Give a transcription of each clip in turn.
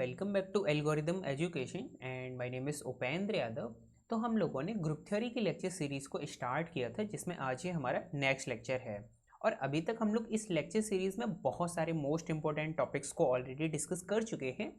Welcome back to algorithm education and my name is Upendra Yadav. तो हम लोगों ने ग्रुप थ्योरी की लेक्चर सीरीज़ को स्टार्ट किया था, जिसमें आज ये हमारा नेक्स्ट लेक्चर है। और अभी तक हम लोग इस लेक्चर सीरीज़ में बहुत सारे मोस्ट इंपॉर्टेंट टॉपिक्स को ऑलरेडी डिस्कस कर चुके हैं।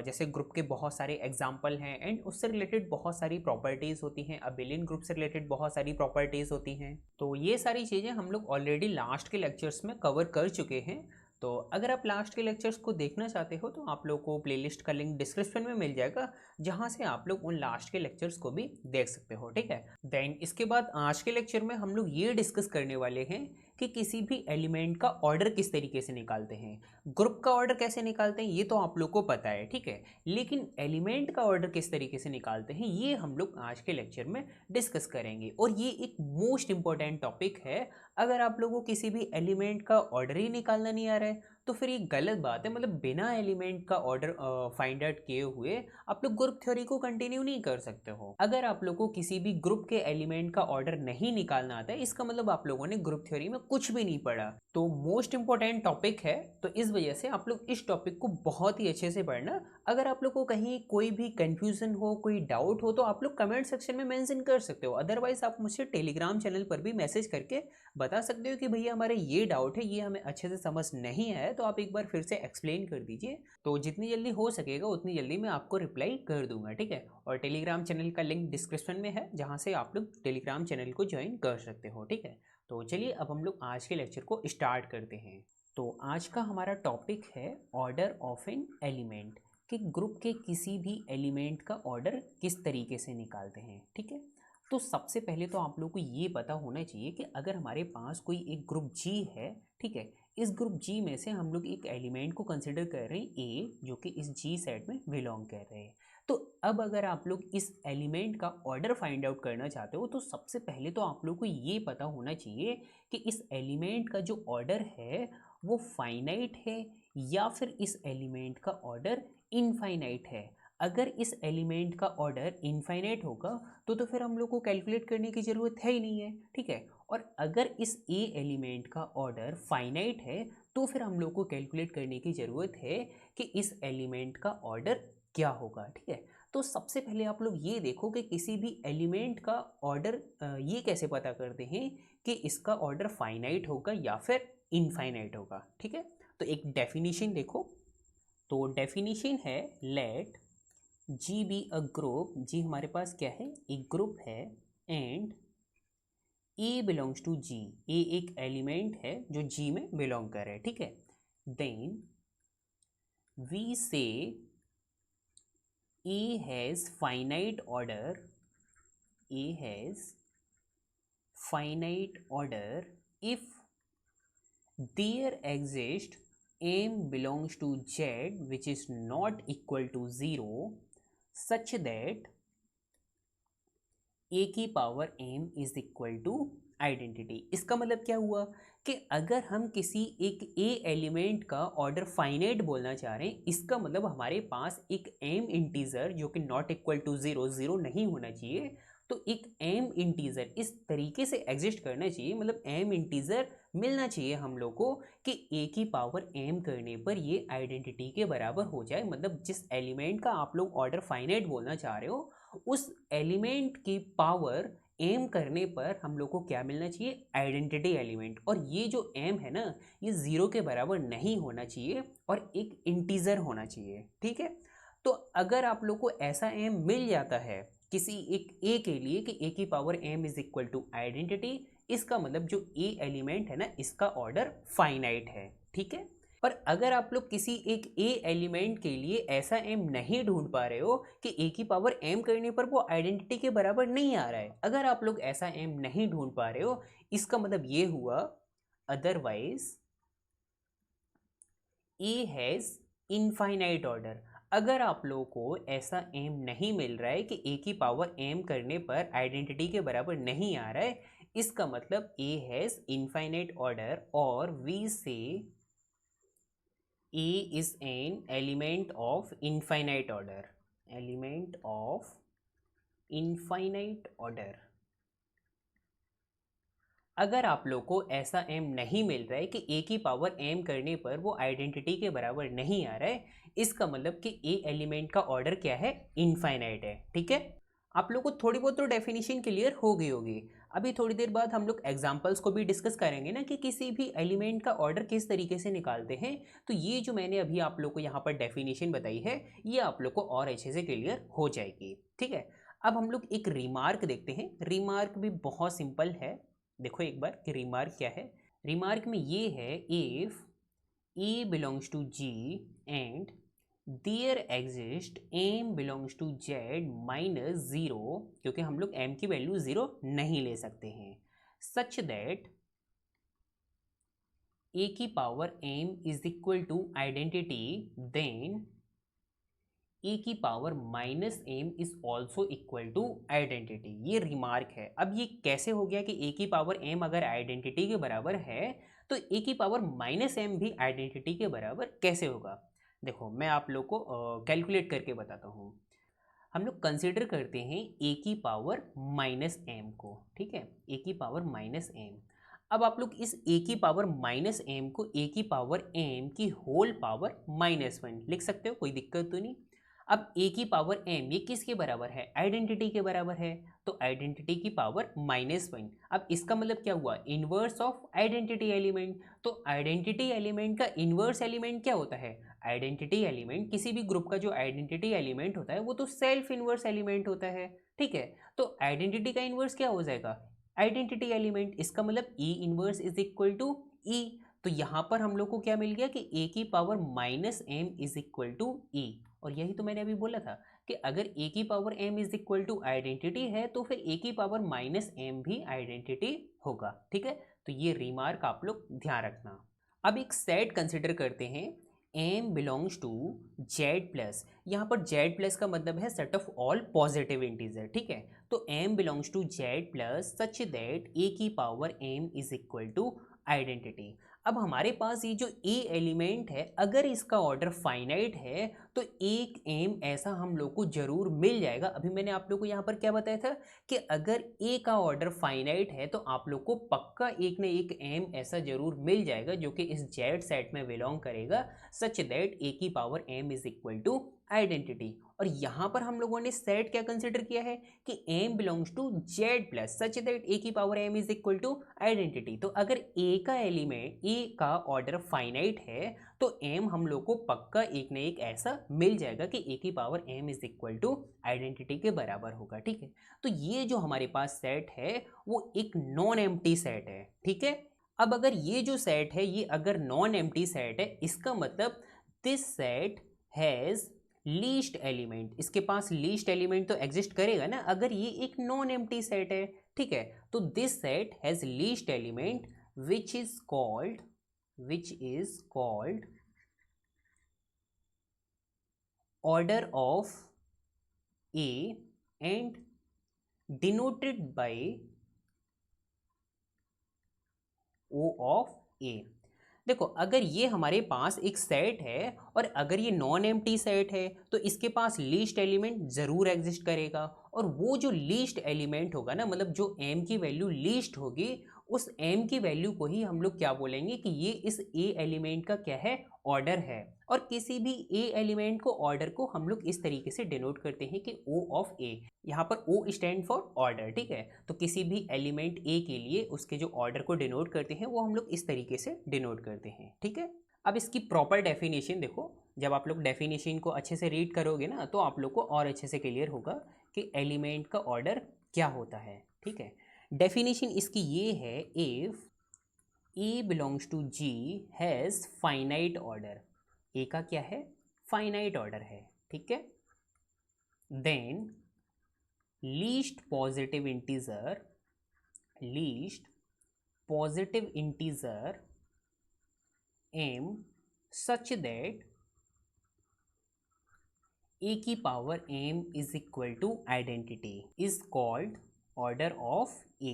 जैसे ग्रुप के बहुत सारे एग्जाम्पल हैं एंड उससे रिलेटेड बहुत सारी प्रॉपर्टीज़ होती हैं। अबेलियन ग्रुप से रिलेटेड बहुत सारी प्रॉपर्टीज़ होती हैं। तो ये सारी चीज़ें हम लोग ऑलरेडी लास्ट के लेक्चर्स में कवर कर चुके हैं। तो अगर आप लास्ट के लेक्चर्स को देखना चाहते हो तो आप लोग को प्लेलिस्ट का लिंक डिस्क्रिप्शन में मिल जाएगा, जहां से आप लोग उन लास्ट के लेक्चर्स को भी देख सकते हो। ठीक है, देन इसके बाद आज के लेक्चर में हम लोग ये डिस्कस करने वाले हैं कि किसी भी एलिमेंट का ऑर्डर किस तरीके से निकालते हैं। ग्रुप का ऑर्डर कैसे निकालते हैं ये तो आप लोग को पता है, ठीक है, लेकिन एलिमेंट का ऑर्डर किस तरीके से निकालते हैं ये हम लोग आज के लेक्चर में डिस्कस करेंगे। और ये एक मोस्ट इंपॉर्टेंट टॉपिक है। अगर आप लोगों को किसी भी एलिमेंट का ऑर्डर ही निकालना नहीं आ रहा है तो फिर ये गलत बात है। मतलब बिना एलिमेंट का ऑर्डर फाइंड आउट किए हुए आप लोग ग्रुप थ्योरी को कंटिन्यू नहीं कर सकते हो। अगर आप लोगों को किसी भी ग्रुप के एलिमेंट का ऑर्डर नहीं निकालना आता है, इसका मतलब आप लोगों ने ग्रुप थ्योरी में कुछ भी नहीं पढ़ा। तो मोस्ट इंपॉर्टेंट टॉपिक है, तो इस वजह से आप लोग इस टॉपिक को बहुत ही अच्छे से पढ़ना। अगर आप लोग को कहीं कोई भी कंफ्यूजन हो, कोई डाउट हो, तो आप लोग कमेंट सेक्शन में मेंशन कर सकते हो। अदरवाइज आप मुझसे टेलीग्राम चैनल पर भी मैसेज करके बता सकते हो कि भैया हमारे ये डाउट है, ये हमें अच्छे से समझ नहीं आया, तो आप एक बार फिर से एक्सप्लेन कर दीजिए। तो जितनी जल्दी हो सकेगा उतनी जल्दी मैं आपको रिप्लाई कर दूंगा, ठीक है। और टेलीग्राम चैनल का लिंक डिस्क्रिप्शन में है, जहाँ से आप लोग टेलीग्राम चैनल को ज्वाइन कर सकते हो, ठीक है। तो चलिए अब हम लोग आज के लेक्चर को स्टार्ट करते हैं। तो आज का हमारा टॉपिक है ऑर्डर ऑफ एन एलिमेंट, कि ग्रुप के किसी भी एलिमेंट का ऑर्डर किस तरीके से निकालते हैं, ठीक है। तो सबसे पहले तो आप लोग को ये पता होना चाहिए कि अगर हमारे पास कोई एक ग्रुप जी है, ठीक है, इस ग्रुप जी में से हम लोग एक एलिमेंट को कंसिडर कर रहे हैं ए, जो कि इस जी सेट में बिलोंग कर रहे हैं। तो अब अगर आप लोग इस एलिमेंट का ऑर्डर फाइंड आउट करना चाहते हो तो सबसे पहले तो आप लोग को ये पता होना चाहिए कि इस एलिमेंट का जो ऑर्डर है वो फाइनाइट है या फिर इस एलिमेंट का ऑर्डर इनफाइनाइट है। अगर इस एलिमेंट का ऑर्डर इनफाइनाइट होगा तो फिर हम लोग को कैलकुलेट करने की ज़रूरत है ही नहीं है, ठीक है। और अगर इस ए एलिमेंट का ऑर्डर फाइनाइट है तो फिर हम लोग को कैलकुलेट करने की ज़रूरत है कि इस एलिमेंट का ऑर्डर क्या होगा, ठीक है। तो सबसे पहले आप लोग ये देखो कि किसी भी एलिमेंट का ऑर्डर ये कैसे पता करते हैं कि इसका ऑर्डर फाइनाइट होगा या फिर इनफाइनाइट होगा, ठीक है। तो एक डेफिनेशन देखो। तो डेफिनेशन है let G be a group. G हमारे पास क्या है, एक ग्रुप है, and A belongs to G. A एक एलिमेंट है जो जी में बिलोंग कर रहा है, ठीक है। Then we say a has finite order, a has finite order if there exist m belongs to z which is not equal to 0 such that a की power m is equal to identity. इसका मतलब क्या हुआ कि अगर हम किसी एक a एलिमेंट का ऑर्डर फाइनाइट बोलना चाह रहे हैं, इसका मतलब हमारे पास एक m इंटीजर जो कि not equal to zero, zero नहीं होना चाहिए, तो एक m इंटीजर इस तरीके से एग्जिस्ट करना चाहिए, मतलब m इंटीजर मिलना चाहिए हम लोग को कि a की पावर m करने पर ये आइडेंटिटी के बराबर हो जाए। मतलब जिस एलिमेंट का आप लोग ऑर्डर फाइनाइट बोलना चाह रहे हो उस एलिमेंट की पावर m करने पर हम लोग को क्या मिलना चाहिए, आइडेंटिटी एलिमेंट। और ये जो m है ना, ये ज़ीरो के बराबर नहीं होना चाहिए और एक इंटीजर होना चाहिए, ठीक है। तो अगर आप लोग को ऐसा m मिल जाता है किसी एक a के लिए कि a की power m is equal to identity, इसका मतलब जो a एलिमेंट है ना, इसका ऑर्डर फाइनाइट है, ठीक है। पर अगर आप लोग किसी एक a एलिमेंट के लिए ऐसा m नहीं ढूंढ पा रहे हो कि a की पावर m करने पर वो आइडेंटिटी के बराबर नहीं आ रहा है, अगर आप लोग ऐसा m नहीं ढूंढ पा रहे हो, इसका मतलब ये हुआ otherwise a has infinite order. अगर आप लोगों को ऐसा m नहीं मिल रहा है कि a की पावर m करने पर आइडेंटिटी के बराबर नहीं आ रहा है, इसका मतलब a हैज़ इनफाइनाइट ऑर्डर, और वी से a is an element of infinite order, element of infinite order। अगर आप लोग को ऐसा m नहीं मिल रहा है कि a की पावर m करने पर वो आइडेंटिटी के बराबर नहीं आ रहा है, इसका मतलब कि a एलिमेंट का ऑर्डर क्या है, इनफाइनाइट है। ठीक है, आप लोग को थोड़ी बहुत तो डेफिनेशन क्लियर हो गई होगी। अभी थोड़ी देर बाद हम लोग एग्जांपल्स को भी डिस्कस करेंगे ना कि किसी भी एलिमेंट का ऑर्डर किस तरीके से निकालते हैं। तो ये जो मैंने अभी आप लोग को यहाँ पर डेफिनेशन बताई है, ये आप लोग को और अच्छे से क्लियर हो जाएगी। ठीक है, अब हम लोग एक रिमार्क देखते हैं। रिमार्क भी बहुत सिंपल है, देखो एक बार कि रिमार्क क्या है। रिमार्क में ये है, if A belongs to G and there exist m belongs to Z minus zero, क्योंकि हम लोग एम की वैल्यू ज़ीरो नहीं ले सकते हैं, सच दैट ए की power M is equal to identity, then A की power minus M is also equal to identity. ये रिमार्क है। अब ये कैसे हो गया कि ए की पावर एम अगर आइडेंटिटी के बराबर है तो ए की पावर माइनस एम भी आइडेंटिटी के बराबर कैसे होगा। देखो मैं आप लोग को कैलकुलेट करके बताता हूँ। हम लोग कंसिडर करते हैं ए की पावर माइनस एम को। ठीक है, ए की पावर माइनस एम। अब आप लोग इस ए की पावर माइनस एम को ए की पावर एम की होल पावर माइनस वन लिख सकते हो, कोई दिक्कत तो नहीं। अब ए की पावर एम ये किसके बराबर है, आइडेंटिटी के बराबर है, तो आइडेंटिटी की पावर माइनस वन। अब इसका मतलब क्या हुआ, इनवर्स ऑफ आइडेंटिटी एलिमेंट। तो आइडेंटिटी एलिमेंट का इनवर्स एलिमेंट क्या होता है, आइडेंटिटी एलिमेंट, किसी भी ग्रुप का जो आइडेंटिटी एलिमेंट होता है वो तो सेल्फ इनवर्स एलिमेंट होता है। ठीक है, तो आइडेंटिटी का इनवर्स क्या हो जाएगा, आइडेंटिटी एलिमेंट। इसका मतलब E inverse is equal to E. तो यहाँ पर हम लोग को क्या मिल गया कि ए की power minus M is equal to E. और यही तो मैंने अभी बोला था कि अगर ए की power M is equal to identity है तो फिर ए की पावर माइनस एम भी आइडेंटिटी होगा। ठीक है, तो ये रिमार्क आप लोग ध्यान रखना। अब एक सेट कंसिडर करते हैं, M belongs to Z plus. यहाँ पर जेड प्लस का मतलब है set of all positive integer. ठीक है, तो M belongs to Z plus such that ए की power M is equal to identity. अब हमारे पास ये जो ए एलिमेंट है, अगर इसका ऑर्डर फाइनाइट है तो एक एम ऐसा हम लोग को जरूर मिल जाएगा। अभी मैंने आप लोग को यहाँ पर क्या बताया था कि अगर ए का ऑर्डर फाइनाइट है तो आप लोग को पक्का एक न एक एम ऐसा जरूर मिल जाएगा जो कि इस जेड सेट में बिलोंग करेगा, सच दैट ए की power M is equal to identity. और यहाँ पर हम लोगों ने सेट क्या कंसिडर किया है कि m belongs to Z plus such that ए की power m is equal to identity. तो अगर a का एलिमेंट, a का ऑर्डर फाइनाइट है तो m हम लोग को पक्का एक न एक ऐसा मिल जाएगा कि a की power m is equal to identity के बराबर होगा। ठीक है, तो ये जो हमारे पास सेट है वो एक नॉन एम्प्टी सेट है। ठीक है, अब अगर ये जो सेट है ये अगर नॉन एम्प्टी सेट है, इसका मतलब this set has least element. इसके पास लीस्ट एलिमेंट तो एग्जिस्ट करेगा ना अगर ये एक नॉन एम्प्टी सेट है। ठीक है, तो this set has least element which is called order of A and denoted by O of A. देखो अगर ये हमारे पास एक सेट है और अगर ये नॉन एम्प्टी सेट है तो इसके पास लीस्ट एलिमेंट ज़रूर एग्जिस्ट करेगा। और वो जो लीस्ट एलिमेंट होगा ना, मतलब जो m की वैल्यू लीस्ट होगी, उस m की वैल्यू को ही हम लोग क्या बोलेंगे कि ये इस a एलिमेंट का क्या है, ऑर्डर है। और किसी भी a एलिमेंट को, ऑर्डर को हम लोग इस तरीके से डिनोट करते हैं कि O ऑफ A। यहाँ पर O स्टैंड फॉर ऑर्डर। ठीक है, तो किसी भी एलिमेंट A के लिए उसके जो ऑर्डर को डिनोट करते हैं वो हम लोग इस तरीके से डिनोट करते हैं। ठीक है, अब इसकी प्रॉपर डेफिनेशन देखो। जब आप लोग डेफिनेशन को अच्छे से रीड करोगे ना तो आप लोग को और अच्छे से क्लियर होगा कि एलिमेंट का ऑर्डर क्या होता है। ठीक है, डेफिनेशन इसकी ये है, if A belongs to G has finite order. A का क्या है, फाइनाइट ऑर्डर है। ठीक है, then least positive integer m such that a की power m is equal to identity is called order of a।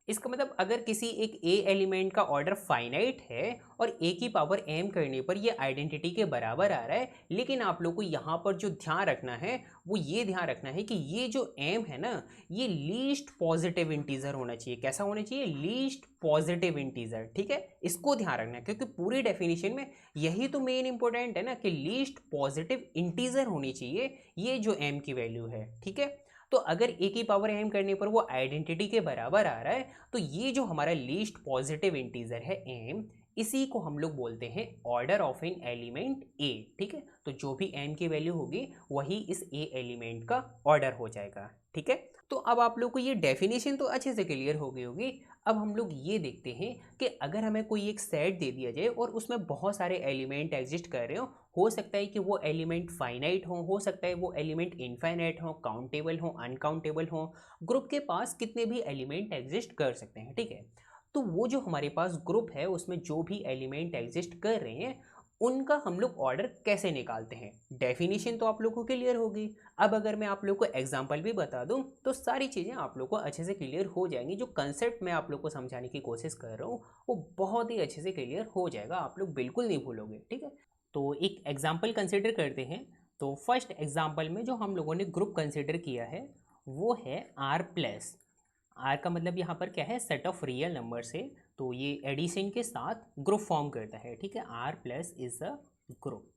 इसका मतलब अगर किसी एक ए एलिमेंट का ऑर्डर फाइनाइट है और ए की पावर एम करने पर ये आइडेंटिटी के बराबर आ रहा है, लेकिन आप लोग को यहाँ पर जो ध्यान रखना है वो ये ध्यान रखना है कि ये जो एम है ना, ये लीस्ट पॉजिटिव इंटीजर होना चाहिए। कैसा होना चाहिए? Least positive integer. ठीक है, इसको ध्यान रखना है क्योंकि पूरी डेफिनेशन में यही तो मेन इंपॉर्टेंट है ना कि लीस्ट पॉजिटिव इंटीजर होनी चाहिए ये जो एम की वैल्यू है। ठीक है, तो अगर ए की पावर एम करने पर वो आइडेंटिटी के बराबर आ रहा है तो ये जो हमारा लीस्ट पॉजिटिव इंटीजर है एम, इसी को हम लोग बोलते हैं ऑर्डर ऑफ एन एलिमेंट ए। ठीक है, तो जो भी एम की वैल्यू होगी वही इस ए एलिमेंट का ऑर्डर हो जाएगा। ठीक है, तो अब आप लोग को ये डेफिनेशन तो अच्छे से क्लियर हो गई होगी। अब हम लोग ये देखते हैं कि अगर हमें कोई एक सेट दे दिया जाए और उसमें बहुत सारे एलिमेंट एग्जिस्ट कर रहे हो सकता है कि वो एलिमेंट फाइनाइट हो सकता है वो एलिमेंट इनफाइनाइट हो, काउंटेबल हो, अनकाउंटेबल हो, ग्रुप के पास कितने भी एलिमेंट एग्जिस्ट कर सकते हैं। ठीक है, तो वो जो हमारे पास ग्रुप है उसमें जो भी एलिमेंट एग्जिस्ट कर रहे हैं उनका हम लोग ऑर्डर कैसे निकालते हैं, डेफिनेशन तो आप लोगों को क्लियर होगी। अब अगर मैं आप लोग को एग्जांपल भी बता दूं तो सारी चीज़ें आप लोग को अच्छे से क्लियर हो जाएंगी। जो कंसेप्ट मैं आप लोग को समझाने की कोशिश कर रहा हूँ वो बहुत ही अच्छे से क्लियर हो जाएगा, आप लोग बिल्कुल नहीं भूलोगे। ठीक है, तो एक एग्जाम्पल कंसिडर करते हैं। तो फर्स्ट एग्जाम्पल में जो हम लोगों ने ग्रुप कंसिडर किया है वो है आर प्लस। आर का मतलब यहाँ पर क्या है? सेट ऑफ रियल नंबर से, तो ये एडिशन के साथ ग्रुप फॉर्म करता है। ठीक है, R plus is a group.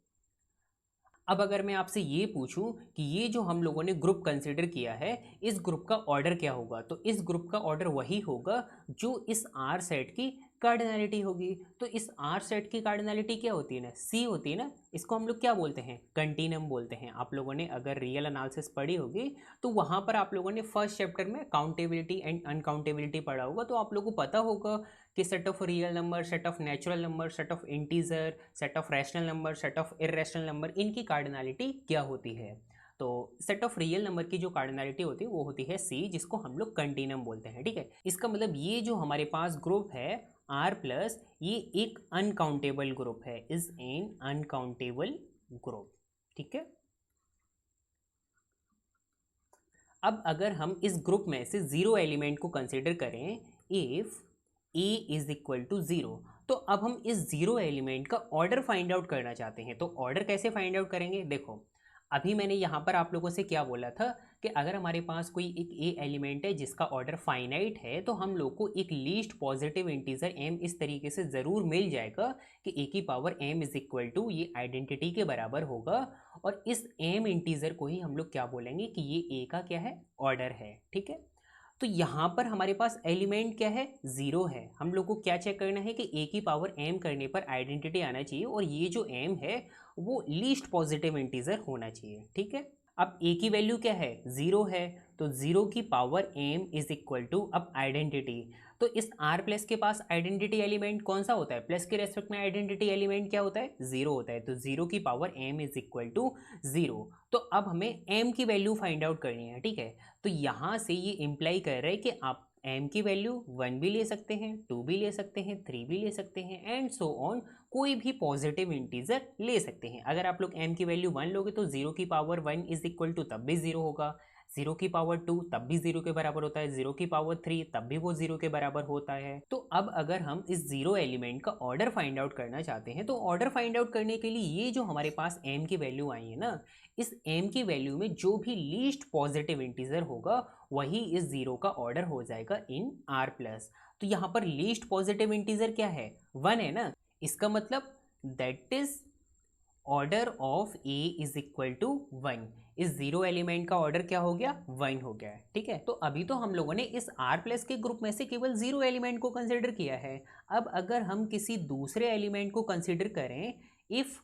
अब अगर मैं आपसे ये पूछूं कि ये जो हम लोगों ने ग्रुप कंसिडर किया है इस ग्रुप का ऑर्डर क्या होगा, तो इस ग्रुप का ऑर्डर वही होगा जो इस आर सेट की कार्डिनलिटी होगी। तो इस आर सेट की कार्डिनलिटी क्या होती है ना? सी होती है ना। इसको हम लोग क्या बोलते हैं? कंटिन्यूम बोलते हैं। आप लोगों ने अगर रियल एनालिसिस पढ़ी होगी तो वहाँ पर आप लोगों ने फर्स्ट चैप्टर में काउंटेबिलिटी एंड अनकाउंटेबिलिटी पढ़ा होगा, तो आप लोगों को पता होगा कि set of real number, set of natural number, set of integer, set of rational number, set of irrational number, इनकी कार्डिनलिटी क्या होती है। तो सेट ऑफ रियल नंबर की जो कार्डिनलिटी होती है वो होती है सी, जिसको हम लोग कंटिन्यूम बोलते हैं। ठीक है, इसका मतलब ये जो हमारे पास ग्रुप है आर प्लस, ये एक अनकाउंटेबल ग्रुप है, इज एन अनकाउंटेबल ग्रुप। ठीक है, अब अगर हम इस ग्रुप में से जीरो एलिमेंट को कंसिडर करें, if a is equal to zero, तो अब हम इस ज़ीरो एलिमेंट का ऑर्डर फाइंड आउट करना चाहते हैं। तो ऑर्डर कैसे फाइंड आउट करेंगे? देखो, अभी मैंने यहाँ पर आप लोगों से क्या बोला था कि अगर हमारे पास कोई एक ए एलिमेंट है जिसका ऑर्डर फाइनाइट है तो हम लोग को एक लीस्ट पॉजिटिव इंटीजर एम इस तरीके से ज़रूर मिल जाएगा कि ए की power M is equal to ये आइडेंटिटी के बराबर होगा, और इस एम इंटीजर को ही हम लोग क्या बोलेंगे कि ये ए का क्या है? ऑर्डर है। ठीक है, तो यहाँ पर हमारे पास एलिमेंट क्या है? ज़ीरो है। हम लोग को क्या चेक करना है कि ए की पावर एम करने पर आइडेंटिटी आना चाहिए और ये जो एम है वो लीस्ट पॉजिटिव इंटीजर होना चाहिए। ठीक है, अब ए की वैल्यू क्या है? ज़ीरो है, तो ज़ीरो की power M is equal to अब आइडेंटिटी। तो इस आर प्लस के पास आइडेंटिटी एलिमेंट कौन सा होता है? प्लस के रेस्पेक्ट में आइडेंटिटी एलिमेंट क्या होता है? ज़ीरो होता है, तो ज़ीरो की power M is equal to zero. तो अब हमें एम की वैल्यू फाइंड आउट करनी है। ठीक है, तो यहाँ से ये इम्प्लाई कर रहा है कि आप एम की वैल्यू वन भी ले सकते हैं, टू भी ले सकते हैं, थ्री भी ले सकते हैं, एंड सो ऑन, कोई भी पॉजिटिव इंटीजर ले सकते हैं। अगर आप लोग एम की वैल्यू वन लोगे तो जीरो की power one is equal to तब भी जीरो होगा, जीरो की पावर टू तब भी जीरो के बराबर होता है, जीरो की पावर थ्री तब भी वो जीरो के बराबर होता है। तो अब अगर हम इस जीरो एलिमेंट का ऑर्डर फाइंड आउट करना चाहते हैं तो ऑर्डर फाइंड आउट करने के लिए ये जो हमारे पास एम की वैल्यू आई है ना, इस एम की वैल्यू में जो भी लीस्ट पॉजिटिव इंटीजर होगा वही इस जीरो का ऑर्डर हो जाएगा इन आर प्लस। तो यहाँ पर लीस्ट पॉजिटिव इंटीजर क्या है? वन है ना। इसका मतलब that is order of a is equal to one. इस जीरो एलिमेंट का ऑर्डर क्या हो गया? वन हो गया है। ठीक है, तो अभी तो हम लोगों ने इस आर प्लस के ग्रुप में से केवल जीरो एलिमेंट को कंसिडर किया है। अब अगर हम किसी दूसरे एलिमेंट को कंसिडर करें, if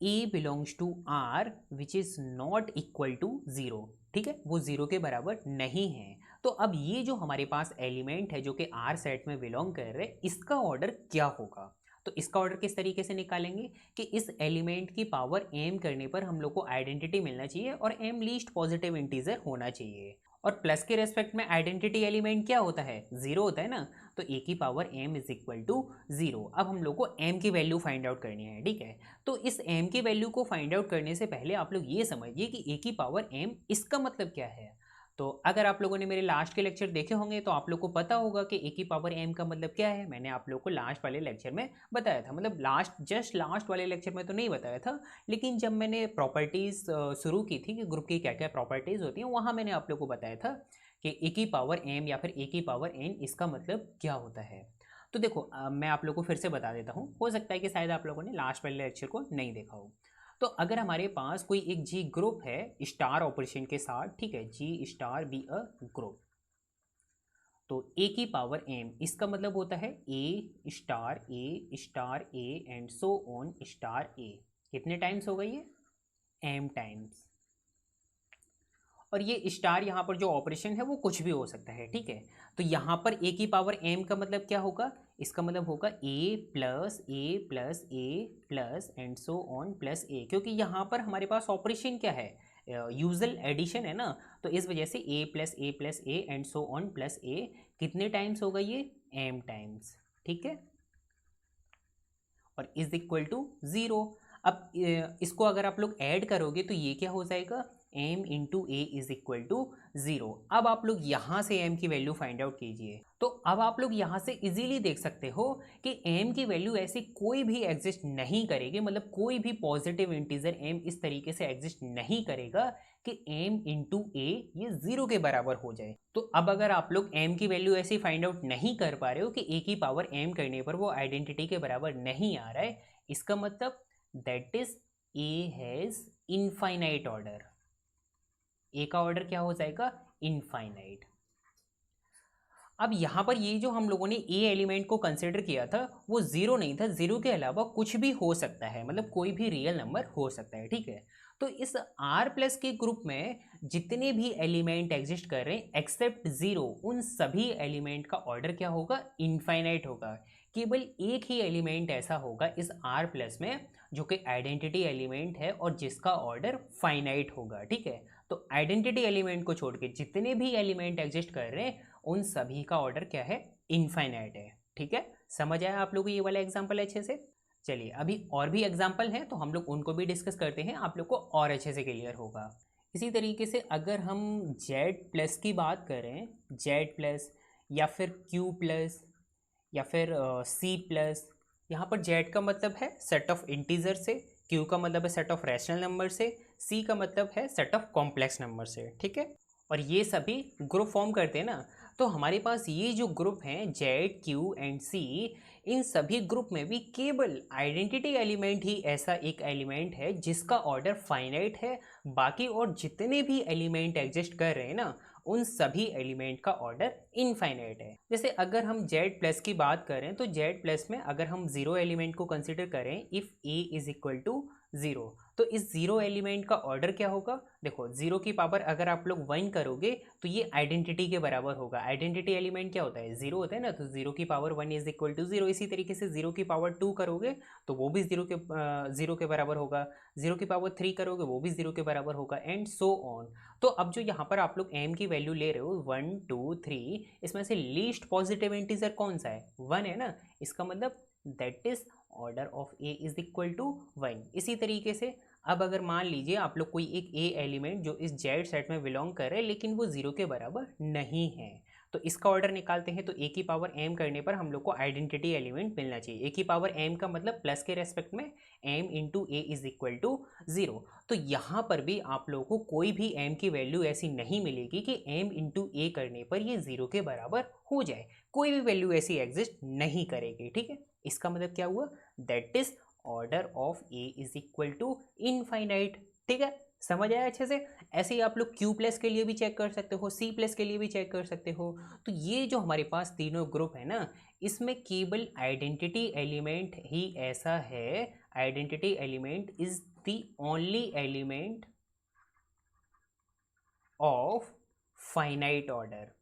A belongs to R which is not equal to zero, ठीक है, वो जीरो के बराबर नहीं है, तो अब ये जो हमारे पास एलिमेंट है जो कि आर सेट में बिलोंग कर रहे हैं, इसका ऑर्डर क्या होगा? तो इसका ऑर्डर किस तरीके से निकालेंगे कि इस एलिमेंट की पावर एम करने पर हम लोग को आइडेंटिटी मिलना चाहिए और एम लीस्ट पॉजिटिव इंटीजर होना चाहिए, और प्लस के रेस्पेक्ट में आइडेंटिटी एलिमेंट क्या होता है? जीरो होता है ना, तो ए की power M is equal to zero. अब हम लोग को एम की वैल्यू फाइंड आउट करनी है। ठीक है, तो इस एम की वैल्यू को फाइंड आउट करने से पहले आप लोग ये समझिए कि ए की पावर एम इसका मतलब क्या है। तो अगर आप लोगों ने मेरे लास्ट के लेक्चर देखे होंगे तो आप लोग को पता होगा कि ए की पावर m का मतलब क्या है। मैंने आप लोग को लास्ट वाले लेक्चर में बताया था, मतलब जस्ट लास्ट वाले लेक्चर में तो नहीं बताया था, लेकिन जब मैंने प्रॉपर्टीज़ शुरू की थी कि ग्रुप की क्या क्या प्रॉपर्टीज़ होती हैं, वहाँ मैंने आप लोग को बताया था कि ए की पावर m या फिर ए की पावर n इसका मतलब क्या होता है। तो देखो मैं आप लोग को फिर से बता देता हूँ, हो सकता है कि शायद आप लोगों ने लास्ट वाले लेक्चर को नहीं देखा हो। तो अगर हमारे पास कोई एक जी ग्रुप है स्टार ऑपरेशन के साथ, ठीक है, G star be a group, तो ए की पावर एम इसका मतलब होता है A star A and so on star A. कितने टाइम्स होगा ये? M times. और ये स्टार यहाँ पर जो ऑपरेशन है वो कुछ भी हो सकता है, ठीक है। तो यहाँ पर ए की पावर एम का मतलब क्या होगा? इसका मतलब होगा A plus A plus A plus and so on plus A, क्योंकि यहाँ पर हमारे पास ऑपरेशन क्या है? यूजल एडिशन है ना, तो इस वजह से A plus A and so on plus A कितने टाइम्स होगा ये? एम टाइम्स, ठीक है। और इज इक्वल टू ज़ीरो। अब इसको अगर आप लोग ऐड करोगे तो ये क्या हो जाएगा? m into a is equal to zero. अब आप लोग यहाँ से m की वैल्यू फाइंड आउट कीजिए। तो अब आप लोग यहाँ से इजीली देख सकते हो कि m की वैल्यू ऐसी कोई भी एग्जिस्ट नहीं करेगी, मतलब कोई भी पॉजिटिव इंटीजर m इस तरीके से एग्जिस्ट नहीं करेगा कि m इंटू ए ये ज़ीरो के बराबर हो जाए। तो अब अगर आप लोग m की वैल्यू ऐसे फाइंड आउट नहीं कर पा रहे हो कि a की पावर m करने पर वो आइडेंटिटी के बराबर नहीं आ रहा है, इसका मतलब that is a has infinite order. A का ऑर्डर क्या हो जाएगा? इनफाइनाइट। अब यहाँ पर ये जो हम लोगों ने ए एलिमेंट को कंसिडर किया था वो ज़ीरो नहीं था, ज़ीरो के अलावा कुछ भी हो सकता है, मतलब कोई भी रियल नंबर हो सकता है, ठीक है। तो इस आर प्लस के ग्रुप में जितने भी एलिमेंट एग्जिस्ट कर रहे हैं एक्सेप्ट ज़ीरो, उन सभी एलिमेंट का ऑर्डर क्या होगा? इनफाइनाइट होगा। केवल एक ही एलिमेंट ऐसा होगा इस आर प्लस में जो कि आइडेंटिटी एलिमेंट है और जिसका ऑर्डर फाइनाइट होगा, ठीक है। तो आइडेंटिटी एलिमेंट को छोड़ के जितने भी एलिमेंट एग्जिस्ट कर रहे हैं उन सभी का ऑर्डर क्या है? इनफाइनाइट है, ठीक है। समझ आया आप लोगों को ये वाला एग्जांपल अच्छे से? चलिए अभी और भी एग्जांपल हैं तो हम लोग उनको भी डिस्कस करते हैं, आप लोग को और अच्छे से क्लियर होगा। इसी तरीके से अगर हम जेड प्लस की बात करें, जेड प्लस या फिर क्यू प्लस या फिर सी प्लस, यहाँ पर जेड का मतलब है सेट ऑफ इंटीजर से, क्यू का मतलब है सेट ऑफ रैशनल नंबर से, सी का मतलब है सेट ऑफ कॉम्प्लेक्स नंबर से, ठीक है। और ये सभी ग्रुप फॉर्म करते हैं ना, तो हमारे पास ये जो ग्रुप हैं जेड क्यू एंड सी, इन सभी ग्रुप में भी केवल आइडेंटिटी एलिमेंट ही ऐसा एक एलिमेंट है जिसका ऑर्डर फाइनाइट है। बाकी और जितने भी एलिमेंट एग्जिस्ट कर रहे हैं ना उन सभी एलिमेंट का ऑर्डर इनफाइनाइट है। जैसे अगर हम जेड प्लस की बात करें तो जेड प्लस में अगर हम ज़ीरो एलिमेंट को कंसिडर करें, if a is equal to zero, तो इस ज़ीरो एलिमेंट का ऑर्डर क्या होगा? देखो ज़ीरो की पावर अगर आप लोग वन करोगे तो ये आइडेंटिटी के बराबर होगा। आइडेंटिटी एलिमेंट क्या होता है? ज़ीरो होता है ना, तो ज़ीरो की power one is equal to zero. इसी तरीके से ज़ीरो की पावर टू करोगे तो वो भी ज़ीरो के बराबर होगा। ज़ीरो की पावर थ्री करोगे वो भी ज़ीरो के बराबर होगा, एंड सो ऑन। तो अब जो यहाँ पर आप लोग m की वैल्यू ले रहे हो वन टू थ्री, इसमें से लीस्ट पॉजिटिव इंटीजर कौन सा है? वन है ना, इसका मतलब that is order of a is equal to one. इसी तरीके से अब अगर मान लीजिए आप लोग कोई एक a एलिमेंट जो इस जेड सेट में बिलोंग कर रहे हैं लेकिन वो ज़ीरो के बराबर नहीं है, तो इसका ऑर्डर निकालते हैं। तो a की पावर m करने पर हम लोग को आइडेंटिटी एलिमेंट मिलना चाहिए। a की पावर m का मतलब प्लस के रेस्पेक्ट में m into a is equal to zero. तो यहाँ पर भी आप लोगों को कोई भी m की वैल्यू ऐसी नहीं मिलेगी कि m इंटू ए करने पर ये ज़ीरो के बराबर हो जाए। कोई भी वैल्यू ऐसी एग्जिस्ट नहीं करेगी, ठीक है। इसका मतलब क्या हुआ? That is order of a is equal to infinite, ठीक है। समझ आया अच्छे से? ऐसे ही आप लोग क्यू प्लस के लिए भी चेक कर सकते हो, सी प्लस के लिए भी चेक कर सकते हो। तो ये जो हमारे पास तीनों ग्रुप है ना, इसमें केवल आइडेंटिटी एलिमेंट ही ऐसा है, identity element is the only element of finite order.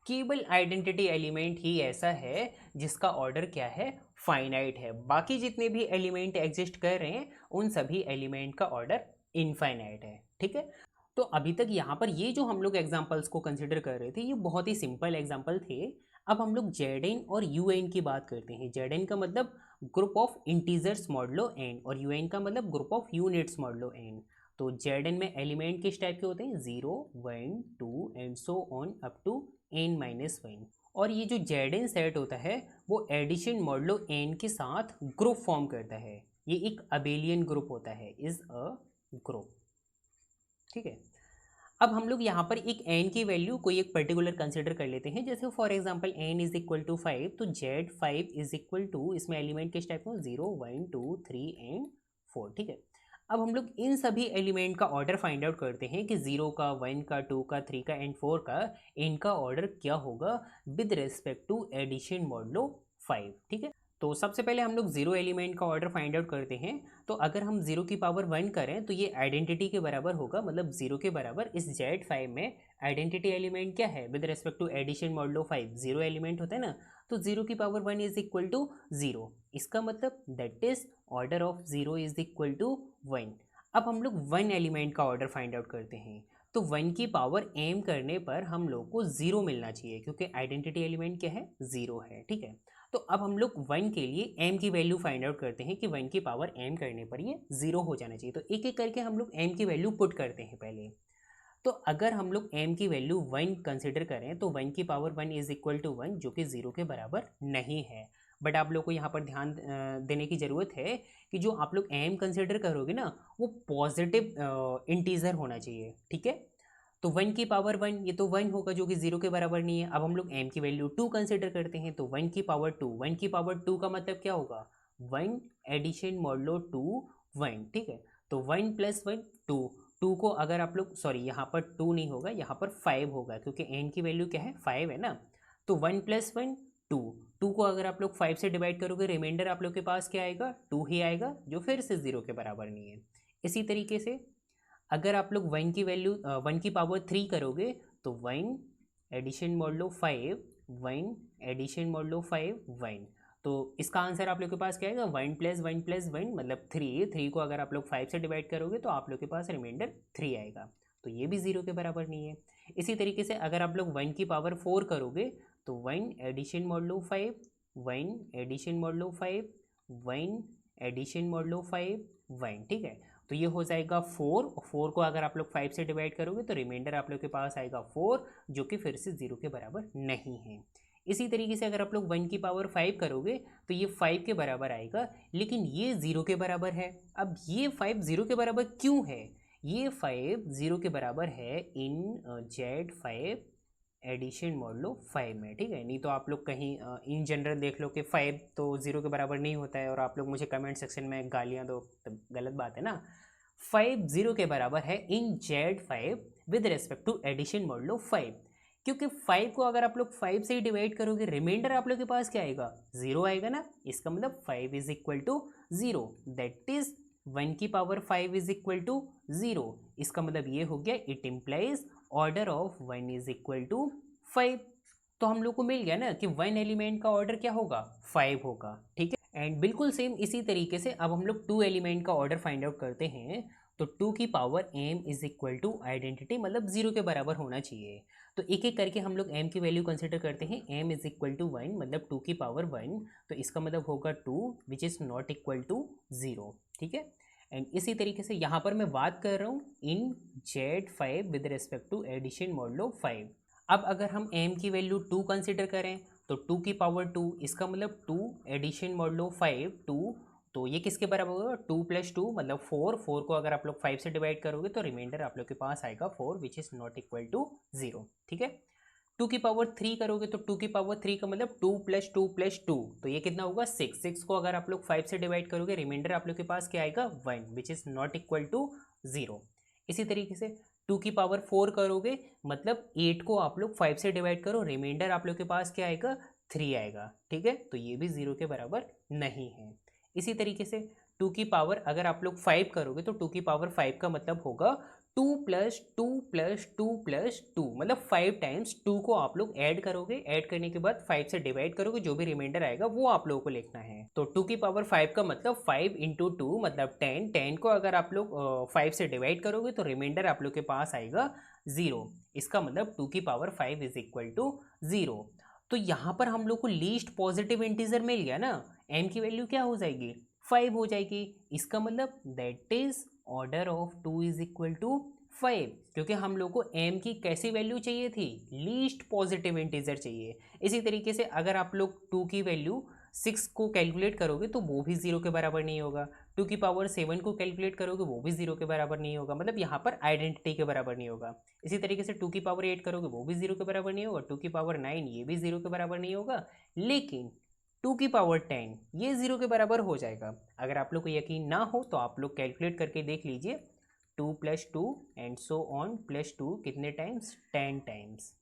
केवल आइडेंटिटी एलिमेंट ही ऐसा है जिसका ऑर्डर क्या है? फाइनाइट है। बाकी जितने भी एलिमेंट एग्जिस्ट कर रहे हैं उन सभी एलिमेंट का ऑर्डर इनफाइनाइट है, ठीक है। तो अभी तक यहाँ पर ये जो हम लोग एग्जांपल्स को कंसिडर कर रहे थे ये बहुत ही सिंपल एग्जांपल थे। अब हम लोग जेड और यू की बात करते हैं। जेड का मतलब group of integers modulo n और यू का मतलब group of units modulo n. तो Zn में एलिमेंट किस टाइप के होते हैं, 0, 1, 2 and so on up to n-1। और ये जो Zn सेट होता है वो एडिशन मॉडलो n के साथ ग्रुप फॉर्म करता है। ये एक अबेलियन ग्रुप होता है, इज अ ग्रुप। ठीक है, अब हम लोग यहाँ पर एक n की वैल्यू कोई एक पर्टिकुलर कंसिडर कर लेते हैं। जैसे for example n is equal to 5, तो Z5 इज इक्वल टू, इसमें एलिमेंट किस टाइप में, 0, 1, 2, 3 एंड 4। ठीक है, अब हम लोग इन सभी एलिमेंट का ऑर्डर फाइंड आउट करते हैं कि 0 का, 1 का, 2 का, 3 का एंड 4 का इनका ऑर्डर क्या होगा with respect to addition modulo 5। ठीक है, तो सबसे पहले हम लोग 0 एलिमेंट का ऑर्डर फाइंड आउट करते हैं। तो अगर हम 0 की पावर 1 करें तो ये आइडेंटिटी के बराबर होगा, मतलब 0 के बराबर इस Z5 में आइडेंटिटी एलिमेंट क्या है with respect to addition modulo 5, 0 element होता है ना, तो 0 की पावर 1 इज इक्वल टू 0। इसका मतलब that is order of 0 is equal to 1। अब हम लोग 1 एलिमेंट का ऑर्डर फाइंड आउट करते हैं। तो 1 की पावर एम करने पर हम लोग को 0 मिलना चाहिए, क्योंकि आइडेंटिटी एलिमेंट क्या है, 0 है। ठीक है, तो अब हम लोग 1 के लिए m की वैल्यू फाइंड आउट करते हैं कि 1 की पावर m करने पर ये 0 हो जाना चाहिए। तो एक एक करके हम लोग m की वैल्यू पुट करते हैं पहले। तो अगर हम लोग m की वैल्यू 1 कंसिडर करें तो 1 की पावर 1 इज इक्वल टू 1, जो कि 0 के बराबर नहीं है। बट आप लोग को यहाँ पर ध्यान देने की ज़रूरत है कि जो आप लोग m कंसिडर करोगे ना वो पॉजिटिव इंटीजर होना चाहिए। ठीक है, तो 1 की पावर 1, ये तो 1 होगा जो कि 0 के बराबर नहीं है। अब हम लोग m की वैल्यू 2 कंसिडर करते हैं, तो 1 की पावर 2, 1 की पावर 2 का मतलब क्या होगा, 1 एडिशन मॉडलो 2 1। ठीक है, तो 1 प्लस 1 2, 2 को अगर आप लोग, सॉरी यहाँ पर 2 नहीं होगा, यहाँ पर 5 होगा, क्योंकि n की वैल्यू क्या है, 5 है ना। तो 1 प्लस 1 2, 2 को अगर आप लोग 5 से डिवाइड करोगे, रिमाइंडर आप लोग के पास क्या आएगा, 2 ही आएगा, जो फिर से 0 के बराबर नहीं है। इसी तरीके से अगर आप लोग 1 की वैल्यू 1 की पावर 3 करोगे, तो 1 एडिशन मॉडलो 5, 1 एडिशन मॉडलो 5 1। तो इसका आंसर आप लोग के पास क्या आएगा, 1 प्लस 1 प्लस 1 मतलब 3 को अगर आप लोग 5 से डिवाइड करोगे तो आप लोग के पास रिमाइंडर 3 आएगा, तो ये भी 0 के बराबर नहीं है। इसी तरीके से अगर आप लोग 1 की पावर 4 करोगे, तो 1 addition modulo 5, 1 addition modulo 5, 1 addition modulo 5 1। ठीक है, तो ये हो जाएगा 4, और 4 को अगर आप लोग 5 से डिवाइड करोगे तो रिमाइंडर आप लोग के पास आएगा 4, जो कि फिर से 0 के बराबर नहीं है। इसी तरीके से अगर आप लोग 1 की पावर 5 करोगे तो ये 5 के बराबर आएगा, लेकिन ये 0 के बराबर है। अब ये 5 0 के बराबर क्यों है, ये 5 0 के बराबर है इन Z5 एडिशन मॉडलो 5 में। ठीक है, नहीं तो आप लोग कहीं इन जनरल देख लो कि 5 तो 0 के बराबर नहीं होता है और आप लोग मुझे कमेंट सेक्शन में गालियाँ दो, तो गलत बात है ना। 5 0 के बराबर है in Z5 with respect to addition modulo 5, क्योंकि 5 को अगर आप लोग 5 से ही डिवाइड करोगे, रिमाइंडर आप लोग के पास क्या आएगा, 0 आएगा ना। इसका मतलब 5 is equal to 0, that is 1 की पावर 5 इज इक्वल टू 0। इसका मतलब ये हो गया, it implies order of 1 is equal to 5। तो हम लोग को मिल गया ना कि 1 एलिमेंट का ऑर्डर क्या होगा, 5 होगा। ठीक है, एंड बिल्कुल सेम इसी तरीके से अब हम लोग 2 एलिमेंट का ऑर्डर फाइंड आउट करते हैं। तो 2 की power m is equal to identity, मतलब 0 के बराबर होना चाहिए। तो एक एक करके हम लोग m की वैल्यू कंसिडर करते हैं। m इज इक्वल टू 1, मतलब 2 की पावर 1, तो इसका मतलब होगा 2 which is not equal to 0। ठीक है, एंड इसी तरीके से यहाँ पर मैं बात कर रहा हूँ in Z5 with respect to addition modulo 5। अब अगर हम m की वैल्यू 2 कंसिडर करें, तो 2 की पावर 2, इसका मतलब 2 एडिशन मॉडलो 5 2, तो ये किसके बराबर होगा, 2 प्लस 2 मतलब 4, 4 को अगर आप लोग 5 से डिवाइड करोगे तो रिमाइंडर आप लोग के पास आएगा 4 which is not equal to 0। ठीक है, 2 की पावर 3 करोगे तो 2 की पावर 3 का मतलब 2 प्लस 2 प्लस 2, तो ये कितना होगा 6, 6 को अगर आप लोग 5 से डिवाइड करोगे, रिमाइंडर आप लोग के पास क्या आएगा 1 which is not equal to 0। इसी तरीके से 2 की पावर 4 करोगे, मतलब 8 को आप लोग 5 से डिवाइड करो, रिमाइंडर आप लोग के पास क्या आएगा 3 आएगा। ठीक है, तो ये भी 0 के बराबर नहीं है। इसी तरीके से 2 की पावर अगर आप लोग 5 करोगे, तो 2 की पावर 5 का मतलब होगा 2 प्लस 2 प्लस 2 प्लस 2, मतलब 5 टाइम्स 2 को आप लोग ऐड करोगे, ऐड करने के बाद 5 से डिवाइड करोगे, जो भी रिमाइंडर आएगा वो आप लोगों को लिखना है। तो 2 की पावर 5 का मतलब 5 इंटू 2 मतलब 10, 10 को अगर आप लोग 5 से डिवाइड करोगे तो रिमाइंडर आप लोग के पास आएगा 0। इसका मतलब 2 की पावर 5 इज इक्वल टू 0। तो यहाँ पर हम लोग को लीस्ट पॉजिटिव इंटीजर मिल गया ना, m की वैल्यू क्या हो जाएगी 5 हो जाएगी। इसका मतलब that is order of 2 is equal to 5, क्योंकि हम लोग को m की कैसी वैल्यू चाहिए थी, लीस्ट पॉजिटिव इंटीजर चाहिए। इसी तरीके से अगर आप लोग 2 की वैल्यू 6 को कैलकुलेट करोगे तो वो भी 0 के बराबर नहीं होगा, 2 की पावर 7 को कैलकुलेट करोगे वो भी 0 के बराबर नहीं होगा, मतलब यहाँ पर आइडेंटिटी के बराबर नहीं होगा। इसी तरीके से 2 की पावर 8 करोगे वो भी 0 के बराबर नहीं होगा, 2 की पावर 9 ये भी 0 के बराबर नहीं होगा, लेकिन 2 की पावर 10 ये 0 के बराबर हो जाएगा। अगर आप लोग को यकीन ना हो तो आप लोग कैलकुलेट करके देख लीजिए, 2 + 2 एंड सो ऑन +2 कितने टाइम्स, 10 टाइम्स।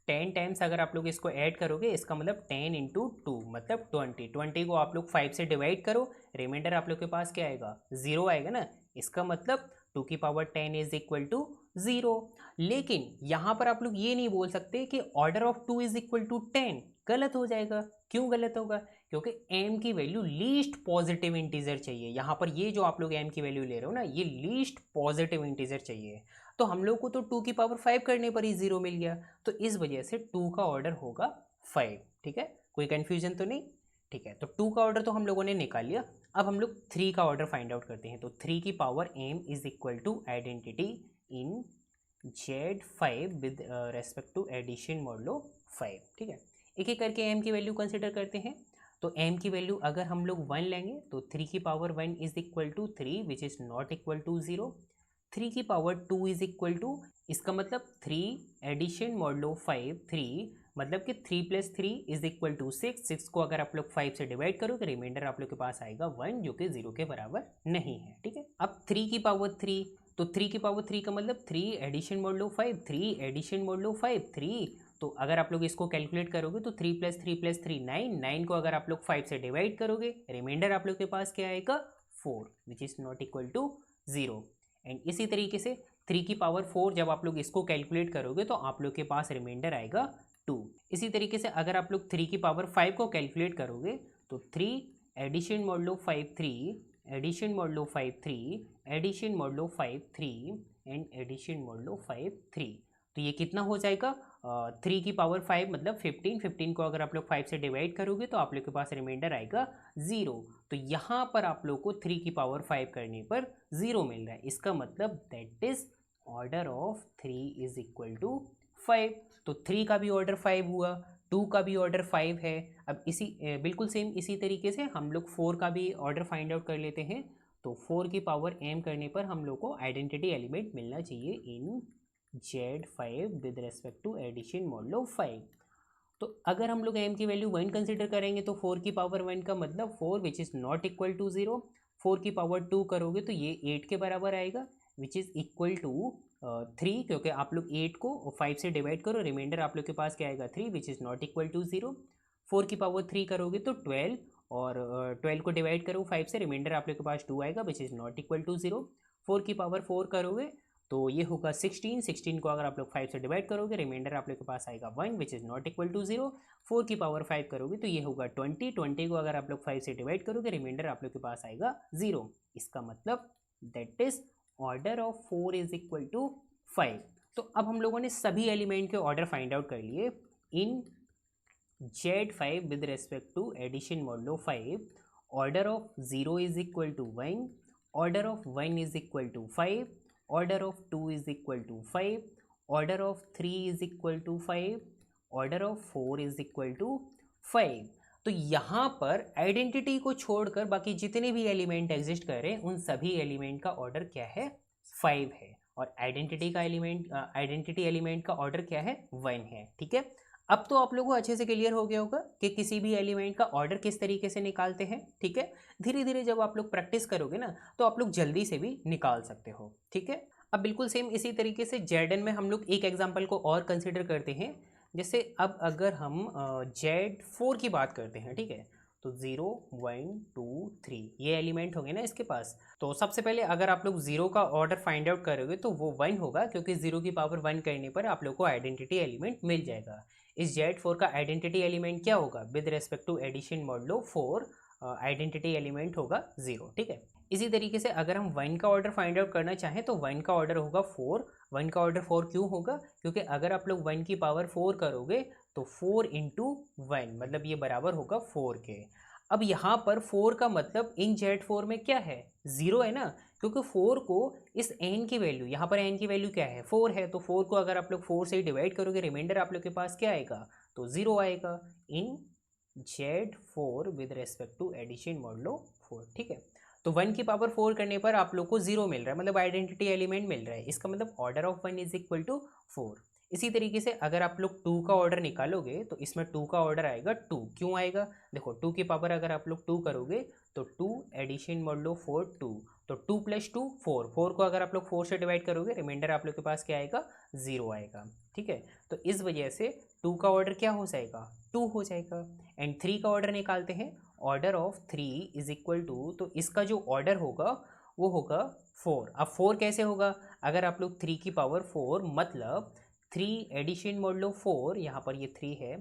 10 टाइम्स अगर आप लोग इसको ऐड करोगे, इसका मतलब 10 × 2 मतलब 20 को आप लोग 5 से डिवाइड करो, रिमाइंडर आप लोग के पास क्या आएगा, 0 आएगा ना। इसका मतलब 2 की पावर 10 इज इक्वल टू 0। लेकिन यहाँ पर आप लोग ये नहीं बोल सकते कि order of 2 is equal to 10, गलत हो जाएगा। क्यों गलत होगा, क्योंकि m की वैल्यू लीस्ट पॉजिटिव इंटीजर चाहिए। यहाँ पर ये जो आप लोग m की वैल्यू ले रहे हो ना, ये लीस्ट पॉजिटिव इंटीजर चाहिए। तो हम लोग को तो 2 की पावर 5 करने पर ही 0 मिल गया, तो इस वजह से 2 का ऑर्डर होगा 5। ठीक है, कोई कन्फ्यूजन तो नहीं। ठीक है, तो 2 का ऑर्डर तो हम लोगों ने निकाल लिया। अब हम लोग 3 का ऑर्डर फाइंड आउट करते हैं। तो 3 की power m is equal to identity in Z5 with respect to addition modulo 5। ठीक है, एक एक करके m की वैल्यू कंसिडर करते हैं। तो m की वैल्यू अगर हम लोग 1 लेंगे तो 3 की power 1 is equal to 3 which is not equal to 0। 3 की पावर 2 इज इक्वल टू, इसका मतलब 3 एडिशन मॉडलो 5 3, मतलब कि 3 + 3 इज इक्वल टू 6। 6 को अगर आप लोग 5 से डिवाइड करोगे, रिमाइंडर आप लोग के पास आएगा 1, जो कि 0 के बराबर नहीं है। ठीक है, अब 3 की पावर 3, तो 3 की पावर 3 का मतलब 3 एडिशन मॉडलो 5 3 एडिशन मॉडलो 5 3। तो अगर आप लोग इसको कैलकुलेट करोगे तो 3 + 3 + 3 9, 9 को अगर आप लोग 5 से डिवाइड करोगे, रिमाइंडर आप लोग के पास क्या आएगा 4, which is not equal to 0। And इसी तरीके से 3 की पावर 4 जब आप लोग इसको कैलकुलेट करोगे तो आप लोग के पास रिमाइंडर आएगा 2। इसी तरीके से अगर आप लोग 3 की पावर 5 को कैलकुलेट करोगे तो 3 addition modulo 5 3 addition modulo 5 3 addition modulo 5 3 and addition modulo 5 3। तो ये कितना हो जाएगा, 3 की पावर 5 मतलब 15, 15 को अगर आप लोग 5 से डिवाइड करोगे तो आप लोग के पास रिमाइंडर आएगा 0। तो यहाँ पर आप लोग को 3 की पावर 5 करने पर 0 मिल रहा है। इसका मतलब that is order of 3 is equal to 5। तो 3 का भी ऑर्डर 5 हुआ, 2 का भी ऑर्डर 5 है। अब इसी बिल्कुल सेम इसी तरीके से हम लोग 4 का भी ऑर्डर फाइंड आउट कर लेते हैं। तो 4 की पावर m करने पर हम लोग को आइडेंटिटी एलिमेंट मिलना चाहिए in Z5 with respect to addition modulo 5। तो अगर हम लोग m की वैल्यू 1 कंसिडर करेंगे तो 4 की पावर 1 का मतलब 4 which is not equal to 0। 4 की पावर 2 करोगे तो ये 8 के बराबर आएगा, विच इज़ इक्वल टू 3, क्योंकि आप लोग 8 को 5 से डिवाइड करो, रिमाइंडर आप लोग के पास क्या आएगा 3, which is not equal to 0। 4 की पावर 3 करोगे तो 12, और 12 को डिवाइड करो 5 से, रिमाइंडर आप लोग के पास 2 आएगा, which is not equal to 0। 4 की पावर 4 करोगे तो ये होगा 16, 16 को अगर आप लोग 5 से डिवाइड करोगे, रिमाइंडर आप लोग के पास आएगा 1, which is not equal to 0। 4 की पावर 5 करोगे तो ये होगा 20, 20 को अगर आप लोग 5 से डिवाइड करोगे, रिमाइंडर आप लोग के पास आएगा 0। इसका मतलब that is order of 4 is equal to 5। तो अब हम लोगों ने सभी एलिमेंट के ऑर्डर फाइंड आउट कर लिए in Z5 with respect to addition modulo 5। Order of 0 is equal to 1, order of 1 is equal to 5, order of 2 is equal to 5, order of 3 is equal to 5, order of 4 is equal to 5। तो यहाँ पर identity को छोड़कर बाकी जितने भी element exist कर रहे हैं उन सभी एलिमेंट का ऑर्डर क्या है, 5 है। और आइडेंटिटी एलिमेंट का ऑर्डर क्या है, 1 है। ठीक है, अब तो आप लोगों को अच्छे से क्लियर हो गया होगा कि किसी भी एलिमेंट का ऑर्डर किस तरीके से निकालते हैं। ठीक है, धीरे धीरे जब आप लोग प्रैक्टिस करोगे ना तो आप लोग जल्दी से भी निकाल सकते हो। ठीक है, अब बिल्कुल सेम इसी तरीके से जेडन में हम लोग एक एग्जांपल को और कंसिडर करते हैं। जैसे अब अगर हम Z4 की बात करते हैं, ठीक है, तो 0 1 2 3 ये एलिमेंट होंगे ना इसके पास। तो सबसे पहले अगर आप लोग 0 का ऑर्डर फाइंड आउट करोगे तो वो 1 होगा, क्योंकि 0 की पावर 1 करने पर आप लोग को आइडेंटिटी एलिमेंट मिल जाएगा। इस Z4 का आइडेंटिटी एलिमेंट क्या होगा, with respect to addition modulo 4 identity element होगा 0। ठीक है, इसी तरीके से अगर हम 1 का ऑर्डर फाइंड आउट करना चाहें तो 1 का ऑर्डर होगा 4। 1 का ऑर्डर 4 क्यों होगा, क्योंकि अगर आप लोग 1 की पावर 4 करोगे तो 4 × 1 मतलब ये बराबर होगा 4 के। अब यहाँ पर 4 का मतलब इन Z4 में क्या है, 0 है ना, क्योंकि 4 को इस n की वैल्यू, यहाँ पर n की वैल्यू क्या है, 4 है, तो 4 को अगर आप लोग 4 से डिवाइड करोगे, रिमाइंडर आप लोग के पास क्या आएगा, तो 0 आएगा in Z4 with respect to addition modulo 4। ठीक है, तो 1 की पावर 4 करने पर आप लोग को 0 मिल रहा है, मतलब आइडेंटिटी एलिमेंट मिल रहा है, इसका मतलब order of 1 is equal to 4। इसी तरीके से अगर आप लोग 2 का ऑर्डर निकालोगे तो इसमें 2 का ऑर्डर आएगा 2। क्यों आएगा, देखो 2 की पावर अगर आप लोग 2 करोगे तो 2 एडिशन मॉडुलो 4 2, तो 2 प्लस 2 4, 4 को अगर आप लोग 4 से डिवाइड करोगे, रिमाइंडर आप लोग के पास क्या आएगा, 0 आएगा। ठीक है, तो इस वजह से 2 का ऑर्डर क्या हो जाएगा, 2 हो जाएगा। एंड 3 का ऑर्डर निकालते हैं, order of 3 is equal to, तो इसका जो ऑर्डर होगा वो होगा 4। अब 4 कैसे होगा, अगर आप लोग 3 की पावर 4 मतलब 3 एडिशन मॉडुलो 4, यहाँ पर ये 3 है,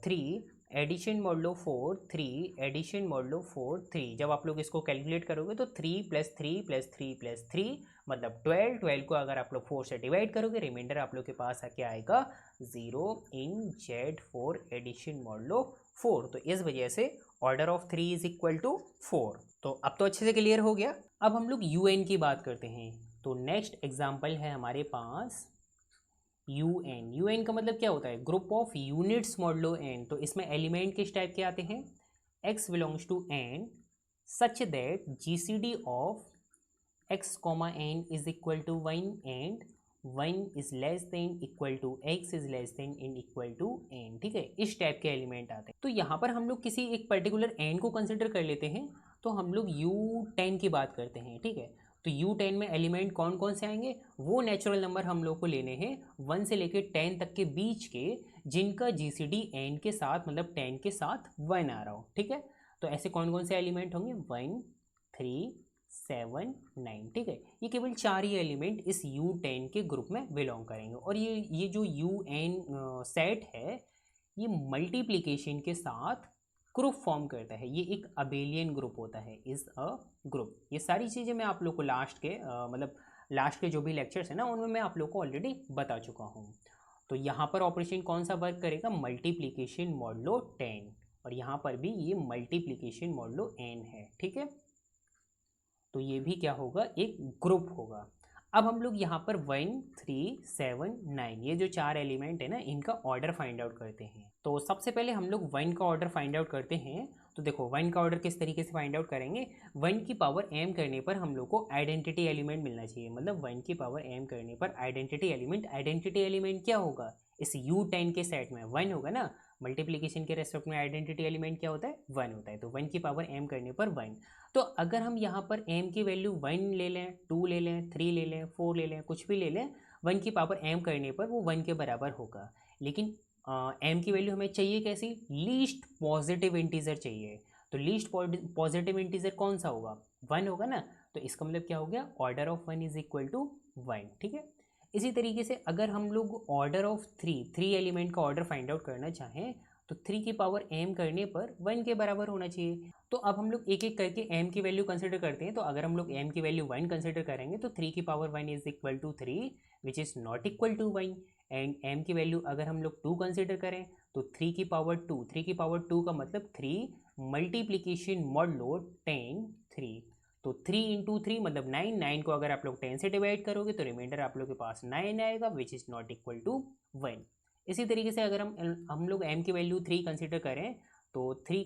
3 एडिशन मॉडुलो 4, 3 एडिशन मॉडुलो 4 3, जब आप लोग इसको कैलकुलेट करोगे तो 3 प्लस 3 प्लस 3 प्लस 3 मतलब 12, 12 को अगर आप लोग 4 से डिवाइड करोगे, रिमाइंडर आप लोग के पास क्या आएगा, 0 इन Z4 एडिशन मॉडुलो 4। तो इस वजह से order of 3 is equal to 4। तो अब तो अच्छे से क्लियर हो गया। अब हम लोग UN की बात करते हैं, तो नेक्स्ट एग्जाम्पल है हमारे पास UN। UN का मतलब क्या होता है, group of units modulo n। तो इसमें एलिमेंट किस टाइप के आते हैं, x belongs to n such that GCD of x comma n is equal to 1 and 1 is less than equal to x is less than in equal to n। ठीक है, इस type के element आते हैं। तो यहाँ पर हम लोग किसी एक पर्टिकुलर n को कंसिडर कर लेते हैं, तो हम लोग U10 की बात करते हैं। ठीक है, तो U10 में एलिमेंट कौन कौन से आएंगे, वो नेचुरल नंबर हम लोग को लेने हैं 1 से लेकर 10 तक के बीच के, जिनका GCD n के साथ मतलब 10 के साथ 1 आ रहा हो। ठीक है, तो ऐसे कौन कौन से एलिमेंट होंगे, 1 3 7 9। ठीक है, ये केवल 4 ही एलिमेंट इस U10 के ग्रुप में बिलोंग करेंगे। और ये जो UN सेट है, ये मल्टीप्लिकेशन के साथ ग्रुप फॉर्म करता है, ये एक अबेलियन ग्रुप होता है, इज अ ग्रुप। ये सारी चीज़ें मैं आप लोग को लास्ट के मतलब लास्ट के जो भी लेक्चर्स हैं ना, उनमें मैं आप लोग को ऑलरेडी बता चुका हूँ। तो यहाँ पर ऑपरेशन कौन सा वर्क करेगा, मल्टीप्लिकेशन मॉडुलो 10, और यहाँ पर भी ये मल्टीप्लिकेशन मॉडुलो n है। ठीक है, तो ये भी क्या होगा, एक ग्रुप होगा। अब हम लोग यहाँ पर 1 3 7 9 ये जो 4 एलिमेंट है ना, इनका ऑर्डर फाइंड आउट करते हैं। तो सबसे पहले हम लोग 1 का ऑर्डर फाइंड आउट करते हैं। तो देखो 1 का ऑर्डर किस तरीके से फाइंड आउट करेंगे, 1 की पावर m करने पर हम लोग को आइडेंटिटी एलिमेंट मिलना चाहिए, मतलब 1 की पावर m करने पर आइडेंटिटी एलिमेंट क्या होगा, इस U10 के सेट में 1 होगा ना, मल्टीप्लिकेशन के रेस्पेक्ट में आइडेंटिटी एलिमेंट क्या होता है, 1 होता है। तो 1 की पावर m करने पर 1। तो अगर हम यहाँ पर m की वैल्यू 1 ले लें, 2 ले लें, 3 ले लें, 4 ले लें, कुछ भी ले लें, 1 की पावर m करने पर वो 1 के बराबर होगा। लेकिन m की वैल्यू हमें चाहिए कैसी, लीस्ट पॉजिटिव इंटीजर चाहिए। तो लीस्ट पॉजिटिव इंटीजर कौन सा होगा, 1 होगा ना। तो इसका मतलब क्या हो गया, order of 1 is equal to 1। ठीक है, इसी तरीके से अगर हम लोग ऑर्डर ऑफ 3 एलिमेंट का ऑर्डर फाइंड आउट करना चाहें, तो 3 की पावर m करने पर 1 के बराबर होना चाहिए। तो अब हम लोग एक एक करके m की वैल्यू कंसिडर करते हैं। तो अगर हम लोग m की वैल्यू 1 कंसिडर करेंगे, तो 3 की power 1 is equal to 3 which is not equal to 1। And m की वैल्यू अगर हम लोग 2 कंसिडर करें, तो 3 की पावर 2 का मतलब 3 मल्टीप्लीकेशन मॉडुलो 10 3। तो 3 इंटू 3 मतलब 9, 9 को अगर आप लोग 10 से डिवाइड करोगे तो रिमाइंडर आप लोग के पास 9 आएगा which is not equal to 1। इसी तरीके से अगर हम लोग m की वैल्यू 3 कंसिडर करें, तो 3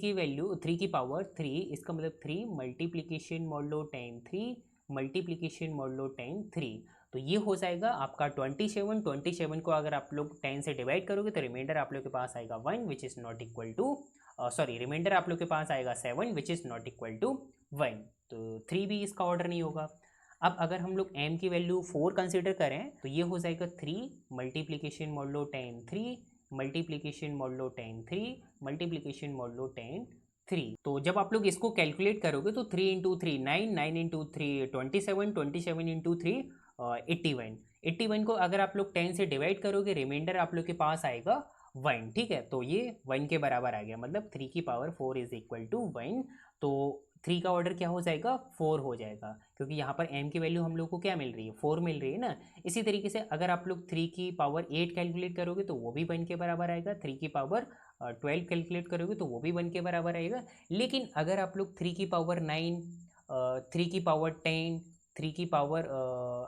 की पावर 3, इसका मतलब 3 मल्टीप्लिकेशन मॉडुलो 10 3 मल्टीप्लिकेशन मॉडुलो 10 3। तो ये हो जाएगा आपका 27 को अगर आप लोग 10 से डिवाइड करोगे तो रिमाइंडर आप लोग के पास आएगा 1 which is not equal to remainder आप लोग के पास आएगा 7 which is not equal to 1। तो 3 भी इसका ऑर्डर नहीं होगा। अब अगर हम लोग m की वैल्यू 4 कंसिडर करें, तो ये हो जाएगा 3 multiplication modulo 10 3 multiplication modulo 10 3 multiplication modulo 10 3। तो जब आप लोग इसको कैलकुलेट करोगे तो 3 इंटू 3 9, 9 इंटू 3 27, 27 इंटू 3 81, 81 को अगर आप लोग 10 से डिवाइड करोगे, रिमाइंडर आप लोग के पास आएगा 1। ठीक है, तो ये 1 के बराबर आ गया, मतलब 3 की पावर 4 इज इक्वल टू 1। तो 3 का ऑर्डर क्या हो जाएगा, 4 हो जाएगा, क्योंकि यहाँ पर m की वैल्यू हम लोग को क्या मिल रही है, 4 मिल रही है ना। इसी तरीके से अगर आप लोग 3 की पावर 8 कैलकुलेट करोगे तो वो भी 1 के बराबर आएगा। 3 की पावर 12 कैलकुलेट करोगे तो वो भी 1 के बराबर आएगा। लेकिन अगर आप लोग 3 की पावर 9, 3 की पावर 10, 3 की पावर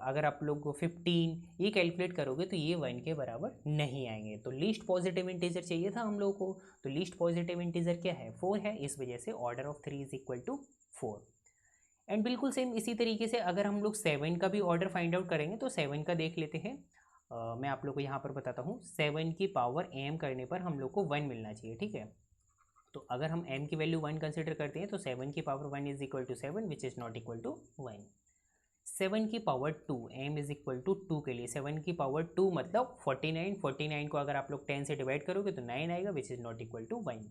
अगर आप लोग 15 ये कैलकुलेट करोगे तो ये 1 के बराबर नहीं आएंगे। तो लीस्ट पॉजिटिव इंटीजर चाहिए था हम लोग को, तो लीस्ट पॉजिटिव इंटीजर क्या है, 4 है, इस वजह से order of 3 is equal to 4। And बिल्कुल सेम इसी तरीके से अगर हम लोग 7 का भी ऑर्डर फाइंड आउट करेंगे तो 7 का देख लेते हैं। मैं आप लोग को यहाँ पर बताता हूँ, 7 की पावर m करने पर हम लोग को 1 मिलना चाहिए, ठीक है। तो अगर हम m की वैल्यू 1 कंसिडर करते हैं तो 7 की power 1 is equal to 7 which is not equal to 1। 7 की power 2 m is equal to 2 के लिए 7 की पावर 2 मतलब 49, 49 को अगर आप लोग 10 से डिवाइड करोगे तो 9 आएगा which is not equal to 1।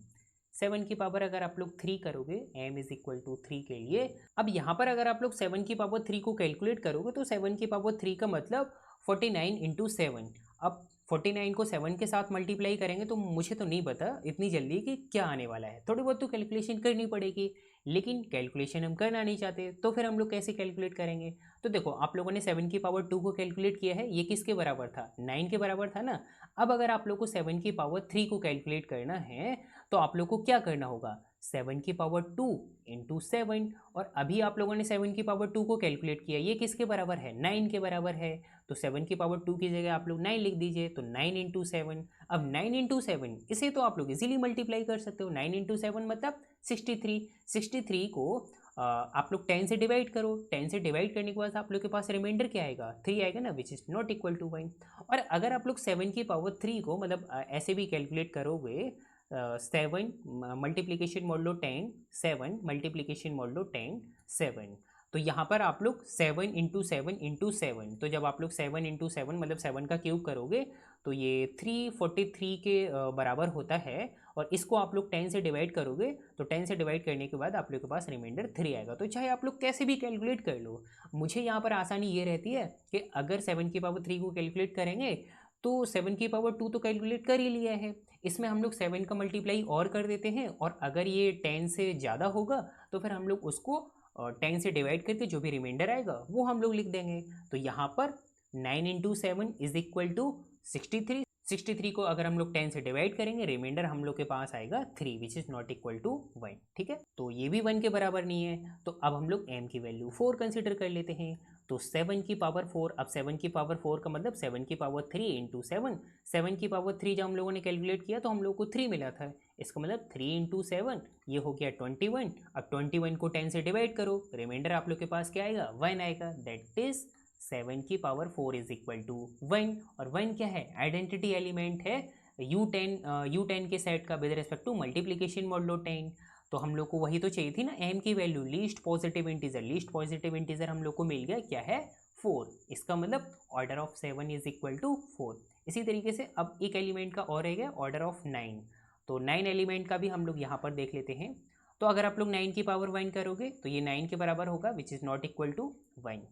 7 की पावर अगर आप लोग 3 करोगे m इज इक्वल टू 3 के लिए, अब यहाँ पर अगर आप लोग 7 की पावर 3 को कैलकुलेट करोगे तो 7 की पावर 3 का मतलब 49 इंटू 7। अब 49 को 7 के साथ मल्टीप्लाई करेंगे तो मुझे तो नहीं पता इतनी जल्दी कि क्या आने वाला है, थोड़ी बहुत तो कैलकुलेशन करनी पड़ेगी, लेकिन कैलकुलेशन हम करना नहीं चाहते तो फिर हम लोग कैसे कैलकुलेट करेंगे। तो देखो आप लोगों ने 7 की पावर 2 को कैलकुलेट किया है, ये किसके बराबर था, 9 के बराबर था ना। अब अगर आप लोग को 7 की पावर 3 को कैलकुलेट करना है तो आप लोग को क्या करना होगा, 7 की पावर 2 इंटू 7, और अभी आप लोगों ने 7 की पावर 2 को कैलकुलेट किया, ये किसके बराबर है, 9 के बराबर है। तो 7 की पावर 2 की जगह आप लोग 9 लिख दीजिए, तो 9 इंटू 7। अब 9 इंटू 7 इसे तो आप लोग इजीली मल्टीप्लाई कर सकते हो, 9 इंटू 7 मतलब 63। 63 को आप लोग 10 से डिवाइड करो, 10 से डिवाइड करने के बाद आप लोग के पास रिमाइंडर क्या आएगा, 3 आएगा ना, which is not equal to 1। और अगर आप लोग 7 की पावर 3 को मतलब ऐसे भी कैलकुलेट करोगे, 7 मल्टीप्लीकेशन मॉडलो 10 7 मल्टीप्लीकेशन मॉडलो 10 7, तो यहाँ पर आप लोग 7 इंटू 7 इंटू 7, तो जब आप लोग 7 इंटू 7 मतलब 7 का क्यूब करोगे तो ये 343 के बराबर होता है। और इसको आप लोग 10 से डिवाइड करोगे तो 10 से डिवाइड करने के बाद आप लोग के पास रिमाइंडर 3 आएगा। तो चाहे आप लोग कैसे भी कैलकुलेट कर लो, मुझे यहाँ पर आसानी ये रहती है कि अगर 7 की पावर 3 को कैलकुलेट करेंगे तो 7 की पावर 2 तो कैलकुलेट कर ही लिया है, इसमें हम लोग 7 का मल्टीप्लाई और कर देते हैं, और अगर ये 10 से ज़्यादा होगा तो फिर हम लोग उसको 10 से डिवाइड करके जो भी रिमाइंडर आएगा वो हम लोग लिख देंगे। तो यहाँ पर 9 इंटू 7 इज इक्वल टू 63। 63 को अगर हम लोग 10 से डिवाइड करेंगे रिमाइंडर हम लोग के पास आएगा 3 which is not equal to 1, ठीक है। तो ये भी 1 के बराबर नहीं है, तो अब हम लोग m की वैल्यू 4 कंसिडर कर लेते हैं। तो 7 की पावर 4, अब 7 की पावर 4 का मतलब 7 की पावर 3 इंटू 7, 7 की पावर 3 जब हम लोगों ने कैलकुलेट किया तो हम लोग को 3 मिला था, इसका मतलब 3 इंटू 7 ये हो गया 21। अब 21 को 10 से डिवाइड करो, रिमाइंडर आप लोग के पास क्या आएगा, 1 आएगा, दैट इज 7 की पावर 4 इज इक्वल टू 1। और 1 क्या है, आइडेंटिटी एलिमेंट है U10 के सेट का with respect to multiplication modulo 10। तो हम लोग को वही तो चाहिए थी ना, m की value, least positive integer, least positive integer हम लोग को मिल गया, क्या है, 4। इसका मतलब order of 7 is equal to 4। इसी तरीके से अब एक एलिमेंट का और है गया, ऑर्डर ऑफ 9। तो 9 एलिमेंट का भी हम लोग यहाँ पर देख लेते हैं। तो अगर आप लोग 9 की पावर 1 करोगे तो ये 9 के बराबर होगा which is not equal to 1।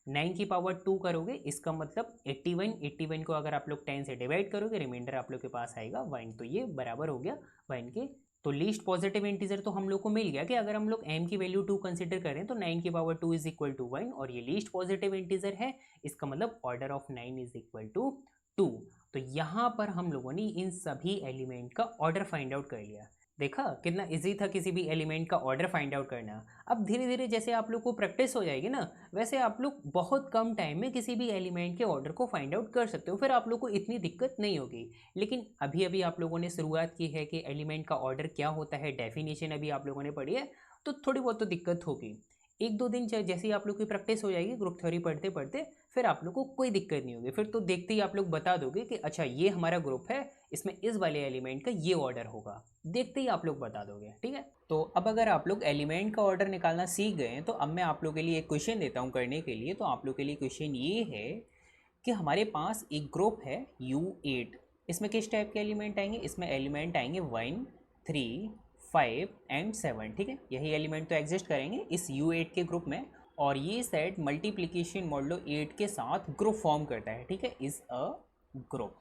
9 की पावर 2 करोगे, इसका मतलब 81। 81 को अगर आप लोग 10 से डिवाइड करोगे रिमाइंडर आप लोग के पास आएगा 1, तो ये बराबर हो गया 1 के। तो लीस्ट पॉजिटिव इंटीजर तो हम लोग को मिल गया कि अगर हम लोग m की वैल्यू 2 कंसिडर करें तो 9 की पावर 2 इज इक्वल टू 1, और ये लीस्ट पॉजिटिव इंटीजर है, इसका मतलब order of 9 is equal to 2। तो यहाँ पर हम लोगों ने इन सभी एलिमेंट का ऑर्डर फाइंड आउट कर लिया। देखा कितना इजी था किसी भी एलिमेंट का ऑर्डर फाइंड आउट करना। अब धीरे धीरे जैसे आप लोग को प्रैक्टिस हो जाएगी ना, वैसे आप लोग बहुत कम टाइम में किसी भी एलिमेंट के ऑर्डर को फाइंड आउट कर सकते हो, फिर आप लोग को इतनी दिक्कत नहीं होगी। लेकिन अभी अभी आप लोगों ने शुरुआत की है कि एलिमेंट का ऑर्डर क्या होता है, डेफिनेशन अभी आप लोगों ने पढ़ी है, तो थोड़ी बहुत तो दिक्कत होगी। एक दो दिन जैसे ही आप लोग की प्रैक्टिस हो जाएगी ग्रुप थ्योरी पढ़ते पढ़ते, फिर आप लोग को कोई दिक्कत नहीं होगी, फिर तो देखते ही आप लोग बता दोगे कि अच्छा ये हमारा ग्रुप है, इसमें इस वाले एलिमेंट का ये ऑर्डर होगा, देखते ही आप लोग बता दोगे, ठीक है। तो अब अगर आप लोग एलिमेंट का ऑर्डर निकालना सीख गए तो अब मैं आप लोग के लिए एक क्वेश्चन देता हूँ करने के लिए। तो आप लोग के लिए क्वेश्चन ये है कि हमारे पास एक ग्रुप है U8, इसमें किस टाइप के एलिमेंट आएंगे, इसमें एलिमेंट आएंगे 1 3 5 एंड 7, ठीक है। यही एलिमेंट तो एग्जिस्ट करेंगे इस U8 के ग्रुप में, और ये सेट मल्टीप्लिकेशन मॉडलो 8 के साथ ग्रुप फॉर्म करता है, ठीक है, इज अ ग्रुप।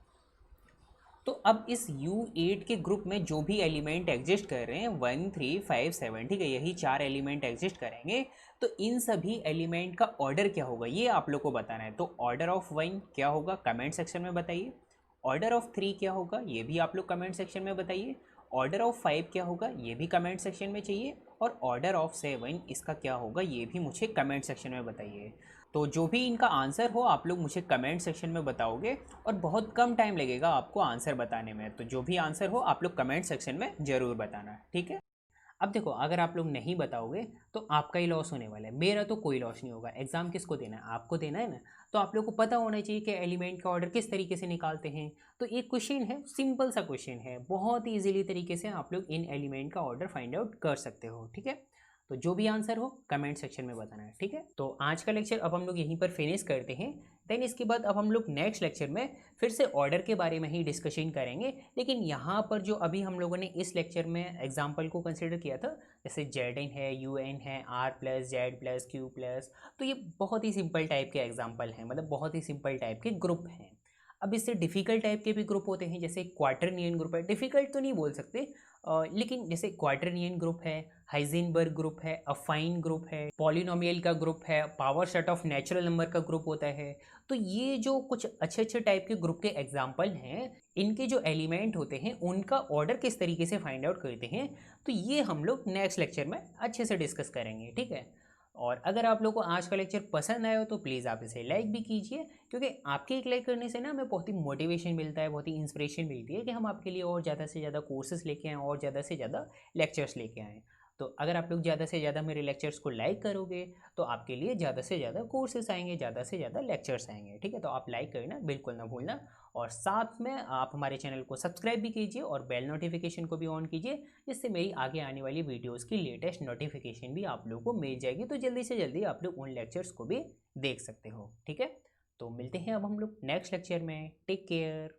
तो अब इस U8 के ग्रुप में जो भी एलिमेंट एग्जिस्ट कर रहे हैं 1 3 5 7, ठीक है, यही 4 एलिमेंट एग्जिस्ट करेंगे, तो इन सभी एलिमेंट का ऑर्डर क्या होगा ये आप लोग को बताना है। तो ऑर्डर ऑफ 1 क्या होगा कमेंट सेक्शन में बताइए, ऑर्डर ऑफ 3 क्या होगा ये भी आप लोग कमेंट सेक्शन में बताइए, ऑर्डर ऑफ 5 क्या होगा ये भी कमेंट सेक्शन में चाहिए, और ऑर्डर ऑफ 7 इसका क्या होगा ये भी मुझे कमेंट सेक्शन में बताइए। तो जो भी इनका आंसर हो आप लोग मुझे कमेंट सेक्शन में बताओगे, और बहुत कम टाइम लगेगा आपको आंसर बताने में। तो जो भी आंसर हो आप लोग कमेंट सेक्शन में ज़रूर बताना, ठीक है। अब देखो, अगर आप लोग नहीं बताओगे तो आपका ही लॉस होने वाला है, मेरा तो कोई लॉस नहीं होगा। एग्जाम किसको देना है? आपको देना है ना। तो आप लोग को पता होना चाहिए कि एलिमेंट का ऑर्डर किस तरीके से निकालते हैं। तो एक क्वेश्चन है, सिंपल सा क्वेश्चन है, बहुत ईजिली तरीके से आप लोग इन एलिमेंट का ऑर्डर फाइंड आउट कर सकते हो, ठीक है। तो जो भी आंसर हो कमेंट सेक्शन में बताना है, ठीक है। तो आज का लेक्चर अब हम लोग यहीं पर फिनिश करते हैं। देन इसके बाद अब हम लोग नेक्स्ट लेक्चर में फिर से ऑर्डर के बारे में ही डिस्कशन करेंगे। लेकिन यहाँ पर जो अभी हम लोगों ने इस लेक्चर में एग्जाम्पल को कंसिडर किया था, जैसे जेड है, यू एन है, R plus, Z plus, Q plus, तो ये बहुत ही सिंपल टाइप के एग्जाम्पल हैं, मतलब बहुत ही सिंपल टाइप के ग्रुप हैं। अब इससे डिफ़िकल्ट टाइप के भी ग्रुप होते हैं, जैसे क्वार्टरनियन ग्रुप है। डिफ़िकल्ट तो नहीं बोल सकते, लेकिन जैसे क्वार्टरनियन ग्रुप है, हाइजेनबर्ग ग्रुप है, अफाइन ग्रुप है, पॉलिनोमियल का ग्रुप है, power set of natural number का ग्रुप होता है। तो ये जो कुछ अच्छे अच्छे टाइप के ग्रुप के एग्जाम्पल हैं, इनके जो एलिमेंट होते हैं उनका ऑर्डर किस तरीके से फाइंड आउट करते हैं, तो ये हम लोग नेक्स्ट लेक्चर में अच्छे से डिस्कस करेंगे, ठीक है। और अगर आप लोगों को आज का लेक्चर पसंद आया हो तो प्लीज़ आप इसे लाइक भी कीजिए, क्योंकि आपके एक लाइक करने से ना हमें बहुत ही मोटिवेशन मिलता है, बहुत ही इंस्पिरेशन मिलती है कि हम आपके लिए और ज़्यादा से ज़्यादा कोर्सेज लेके आएँ और ज़्यादा से ज़्यादा लेक्चर्स लेके आएँ। तो अगर आप लोग ज़्यादा से ज़्यादा मेरे लेक्चर्स को लाइक करोगे तो आपके लिए ज़्यादा से ज़्यादा कोर्सेज आएंगे, ज़्यादा से ज़्यादा लेक्चर्स आएंगे, ठीक है। तो आप लाइक करना बिल्कुल ना भूलना, और साथ में आप हमारे चैनल को सब्सक्राइब भी कीजिए और बेल नोटिफिकेशन को भी ऑन कीजिए, जिससे मेरी आगे आने वाली वीडियोज़ की लेटेस्ट नोटिफिकेशन भी आप लोगों को मिल जाएगी। तो जल्दी से जल्दी आप लोग उन लेक्चर्स को भी देख सकते हो, ठीक है। तो मिलते हैं अब हम लोग नेक्स्ट लेक्चर में। Take care.